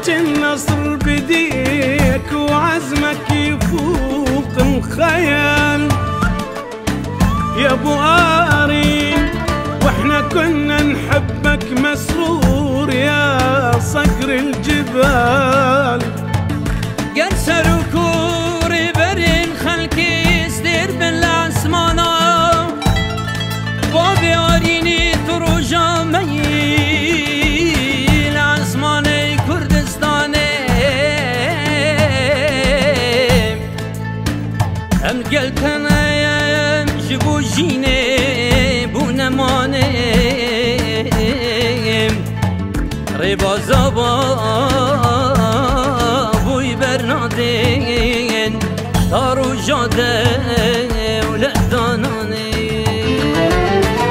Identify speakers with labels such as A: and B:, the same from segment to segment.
A: النصر بديك وعزمك يفوق الخيال يا ابو آرين، واحنا كنا نحبك مسرور يا صقر الجبال.
B: قنسر وكوري برين خلكي يستير بالاسمانه بابي آريني تروجا ميل عسماني كردستاني ام قلتنا يا جبو جيني بونماني ريبا زبا برنادين دارو جاده ولداناني.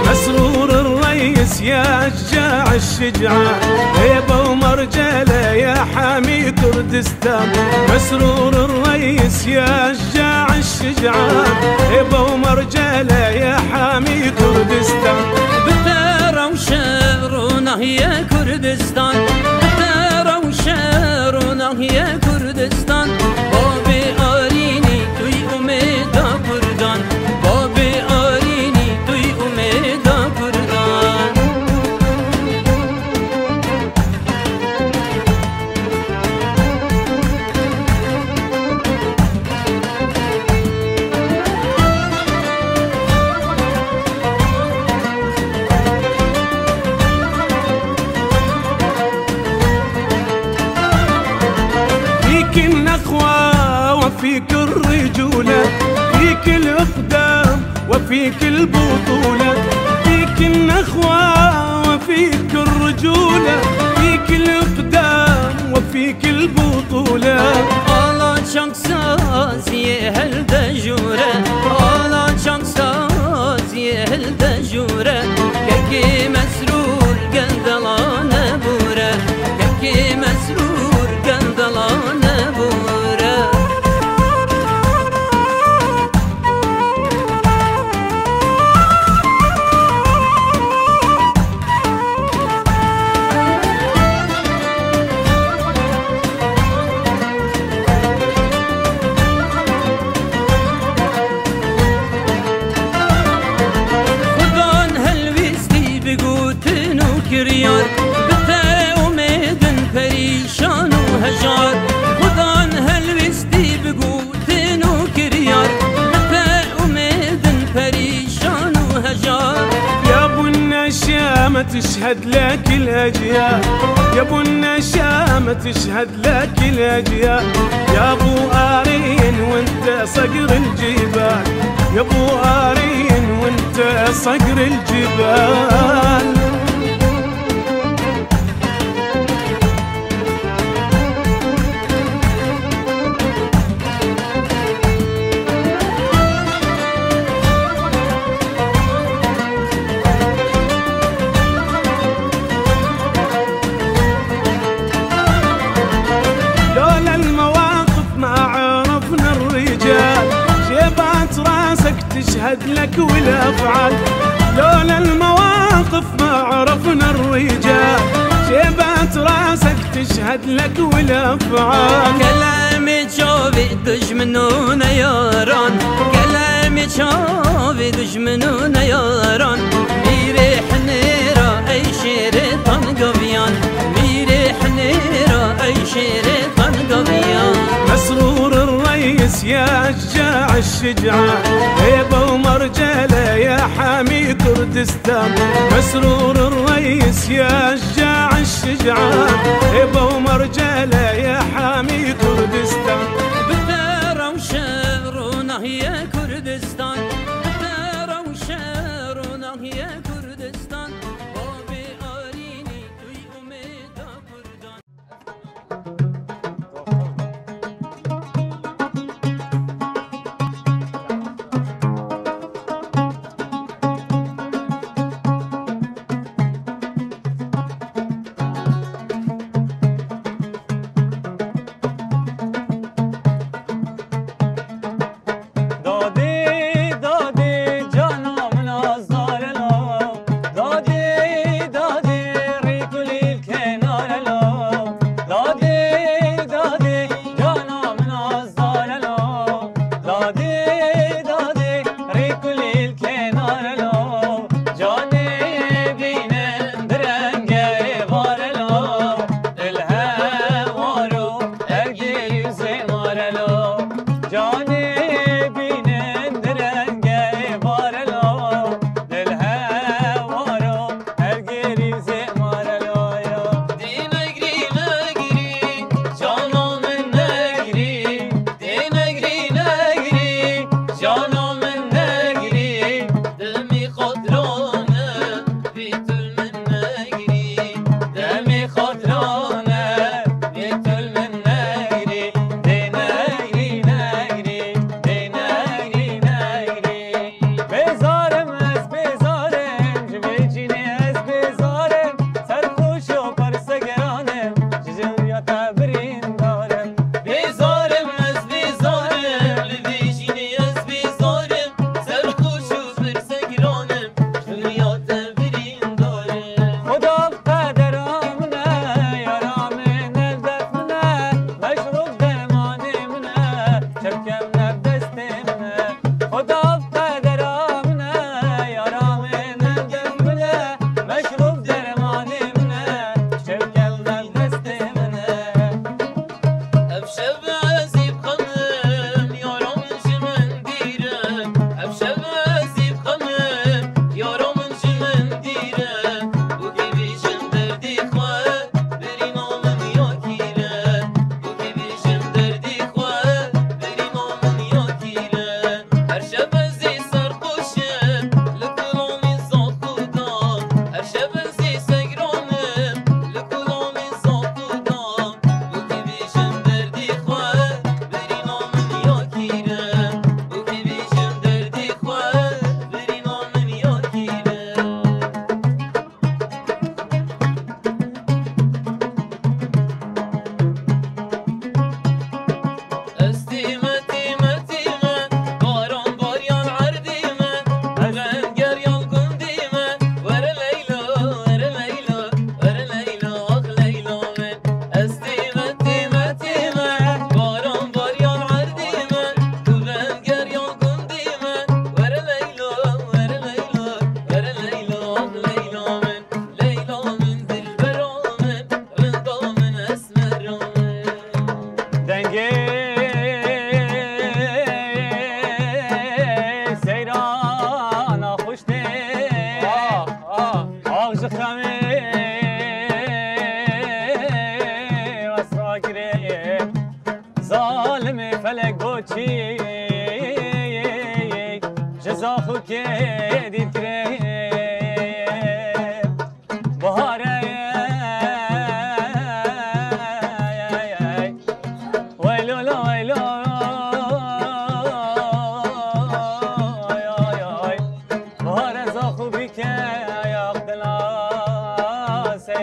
A: مسرور الرئيس يا شجاع الشجعان، هيبة ومرجله يا حامي كردستان. مسرور الرئيس يا شجاع الشجعان، هيبة ومرجله يا حامي كردستان.
B: بترى وشعرنا يا كردستان، بترى وشعرنا يا كردستان. بابي آريني توي أميدا كردان، بابي آريني توي أميدا كردان.
A: فيك النخوة وفيك الرجولة، فيك الإقدام وفيك البطولة. فيك النخوة وفيك الرجولة، فيك الإقدام وفيك البطولة.
B: Allah çok saziye helde jure، Allah çok saziye helde jure. Keki mesrur gandalane bure، keki mesrur gandalane bure. كريار بتا أميدن بريشان وهجار، خدان هالوستي بقوتن وكريار بتا أميدن بريشان وهجار.
A: يا ابو النشامة تشهد لك الأجيال، يا ابو النشامة تشهد لك الأجيال. يا ابو آرين وانت صقر الجبال، يا ابو آرين وانت صقر الجبال. تشهد لك والافعال، لولا المواقف ما عرفنا الرجال. شيبات راسك تشهد لك والافعال.
B: كلامي شوفي دشمنون ياران، كلامي شوفي دشمنون ياران. ميريح نيرا اي شيرطان قبيان، ميريح نيرا اي شيرطان قبيان.
A: مسرور الرئيس يا شجاع الشجعان، هيبة ومرجله يا حامي كردستان. مسرور الرئيس يا شجاع الشجعان، هيبة ومرجله يا حامي كردستان.
B: بترى وشعرنا يا كردستان، بترى وشعرنا يا كردستان. بابي آريني توي أميدا كردان.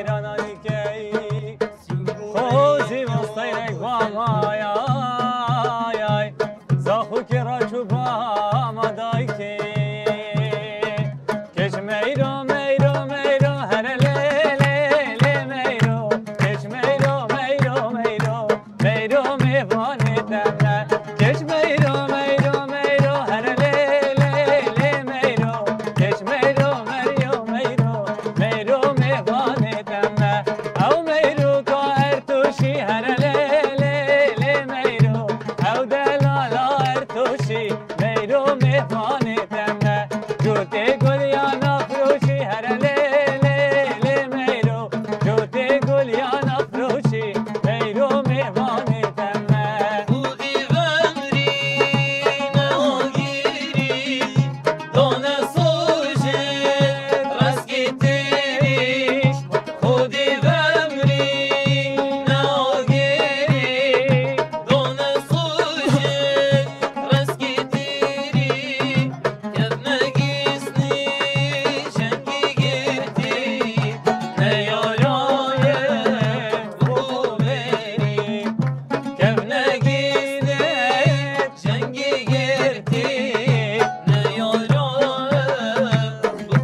C: میرانانی کی خوزی مستیرک بامای زاخو که را چوبا مدای کی کش میرو میرو میرو هر لیلی میرو کش میرو میرو میرو میرو میوانی تمه کش میرو میرو میرو هر لیلی میرو کش میرو میرو میرو میرو میوانی تمه او میرو که ارتوشی هر لیلی میرو او دلالا ارتوشی میرو میوانی تمه جوتی گلیانا فروشی هر لیلی میرو جوتی گلیانا فروشی میرو میوانی تمه
B: بودی غمری ناگیری دونه سوژه رسکیتیش خودی غمری ناگیری دونه سوژه رسکیتیری کف نگیسنی شنگی گرتی نیارای بوبری کف نگیسنی شنگی گرتی نیارای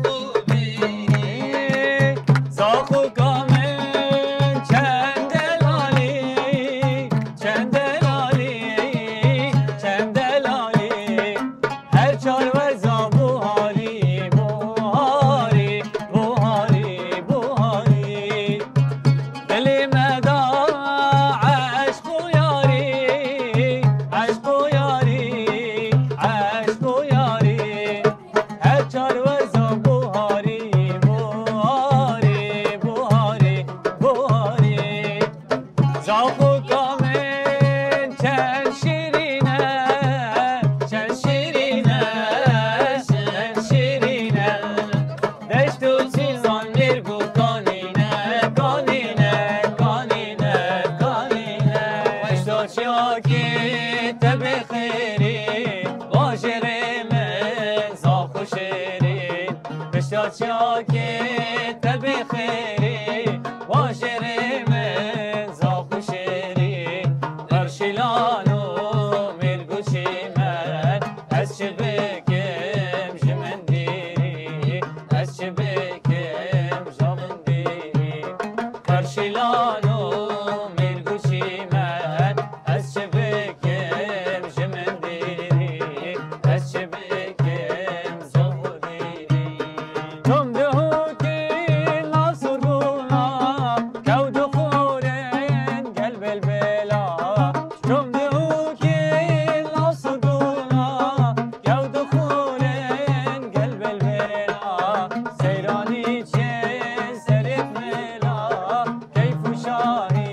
B: بوبری
C: زاخو کامل چندلالی چندلالی چندلالی هر چار ورزا بوهاری بوهاری بوهاری بوهاری دلی مدا عشق و یاری عشق و یاری عشق و یاری هر چار ورزا بوهاری بوهاری بوهاری بوهاری زاخو کامل چند شیرینه چند شیرینه چند شیرینه دشت و سیزان میرگو کانینه کانینه کانینه کانینه وشتا چیاکی تبی خیری باشریم زاخو شیرین وشتا چیاکی تبی خیری باشریم زاخو شیرین برشیلانو میرگو چیمن از چه بکم جمن دیری از چه بکم جمن دیری برشیلانو میرگو چیمن از چه بکم جمن دیری از چه بکم جمن دیری تم دهوکی ناصر بونا كود خورين قلب البلا تم دهوكي ناصر بونا كود خورين قلب البلا سيراني تشين سرف ملا كيف شاهي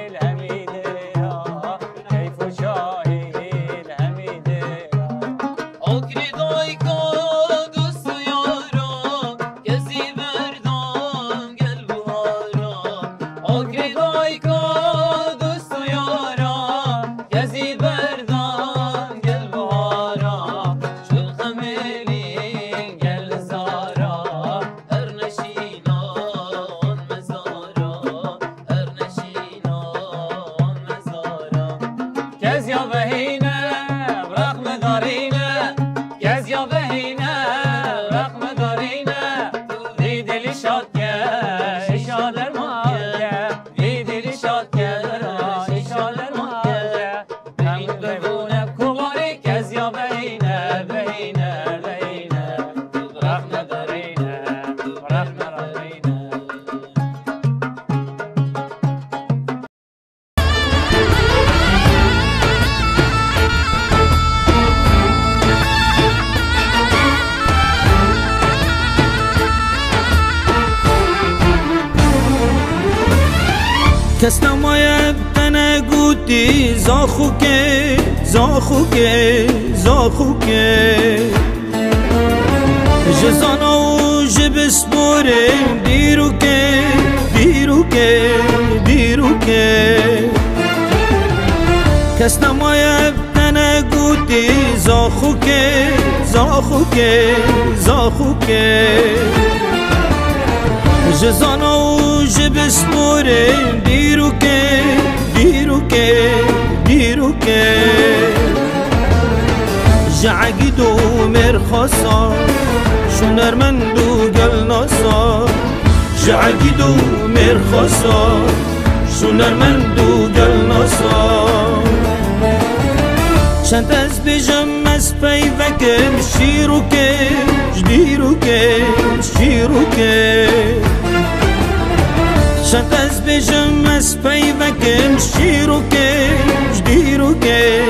C: الحميدية كيف شاهي الحميدية
B: آکری دایکا دوست یارا کسی بردم گل بهارا آکری دایکا دوست یارا کسی بردم گل بهارا چون خمیلین گل زارا هر نشینان مزارا هر نشینان مزارا
C: كز يا بهينة برغم دارينا كز يا بهينة برغم دارينا ديد اللي شاكة شال الماكة ديد اللي شاكة شال الماكة هم ببونا بكباري كز يا بهينة بهينة بهينة برغم دارينا برغم دارينا
A: کس نماید تنه گوتی زاخو که زاخو که زاخو که جزانا و جبسپوره دیرو که دیرو که دیرو که کس نماید تنه گوتی زاخو که زاخو که زاخو که جزانا و جب سپورم دیرو که دیرو که دیرو که جعگی دو مرخصا شنرمند و گلناسا جعگی دو مرخصا شنرمند و گلناسا چند از بجم از پیوکم شیرو که جدیرو که شیرو که چند از بجم از پیوکم شیرو که جدیرو که